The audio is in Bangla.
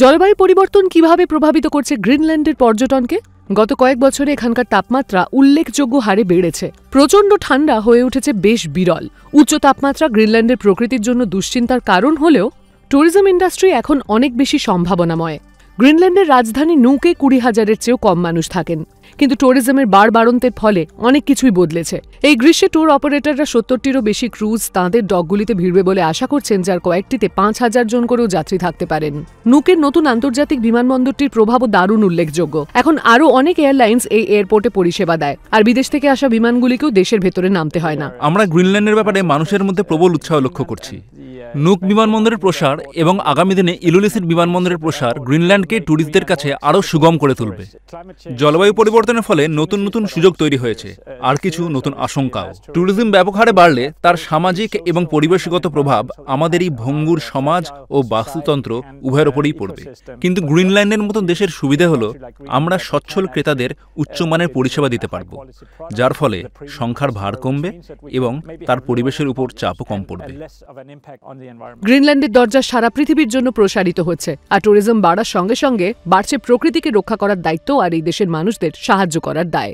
জলবায়ু পরিবর্তন কিভাবে প্রভাবিত করছে গ্রিনল্যান্ডের পর্যটনকে? গত কয়েক বছরে এখানকার তাপমাত্রা উল্লেখযোগ্য হারে বেড়েছে। প্রচণ্ড ঠান্ডা হয়ে উঠেছে বেশ বিরল। উচ্চ তাপমাত্রা গ্রিনল্যান্ডের প্রকৃতির জন্য দুশ্চিন্তার কারণ হলেও ট্যুরিজম ইন্ডাস্ট্রি এখন অনেক বেশি সম্ভাবনাময়। গ্রিনল্যান্ডের রাজধানী নুকে 20,000-এর চেয়েও কম মানুষ থাকেন, কিন্তু ট্যুরিজমের বাড়বাড়ন্তের ফলে অনেক কিছুই বদলেছে। এই গ্রীষ্মে ট্যুর অপারেটররা 70টিরও বেশি ক্রুজ তাঁদের ডকগুলিতে ভিড়বে বলে আশা করছেন, যার কয়েকটিতে 5,000 জন করেও যাত্রী থাকতে পারেন। নুকের নতুন আন্তর্জাতিক বিমানবন্দরটির প্রভাবও দারুণ উল্লেখযোগ্য। এখন আরও অনেক এয়ারলাইন্স এই এয়ারপোর্টে পরিষেবা দেয়, আর বিদেশ থেকে আসা বিমানগুলিকেও দেশের ভেতরে নামতে হয় না। আমরা গ্রিনল্যান্ডের ব্যাপারে মানুষের মধ্যে প্রবল উৎসাহ লক্ষ্য করছি। নুক বিমানবন্দরের প্রসার এবং আগামী দিনে ইলুলিসিট বিমানবন্দরের প্রসার গ্রিনল্যান্ডকে ট্যুরিস্টদের কাছে আরও সুগম করে তুলবে। জলবায়ু পরিবর্তনের ফলে নতুন নতুন সুযোগ তৈরি হয়েছে, আর কিছু নতুন আশঙ্কাও। ট্যুরিজম ব্যাপক হারে বাড়লে তার সামাজিক এবং পরিবেশগত প্রভাব আমাদের এই ভঙ্গুর সমাজ ও বাস্তুতন্ত্র উভয়ের ওপরেই পড়বে। কিন্তু গ্রিনল্যান্ডের মতো দেশের সুবিধা হলো আমরা সচ্ছল ক্রেতাদের উচ্চমানের পরিষেবা দিতে পারব, যার ফলে সংখ্যার ভার কমবে এবং তার পরিবেশের উপর চাপও কম পড়বে। গ্রিনল্যান্ডের দরজা সারা পৃথিবীর জন্য প্রসারিত হচ্ছে, আর ট্যুরিজম বাড়ার সঙ্গে সঙ্গে বাড়ছে প্রকৃতিকে রক্ষা করার দায়িত্ব আর এই দেশের মানুষদের সাহায্য করার দায়।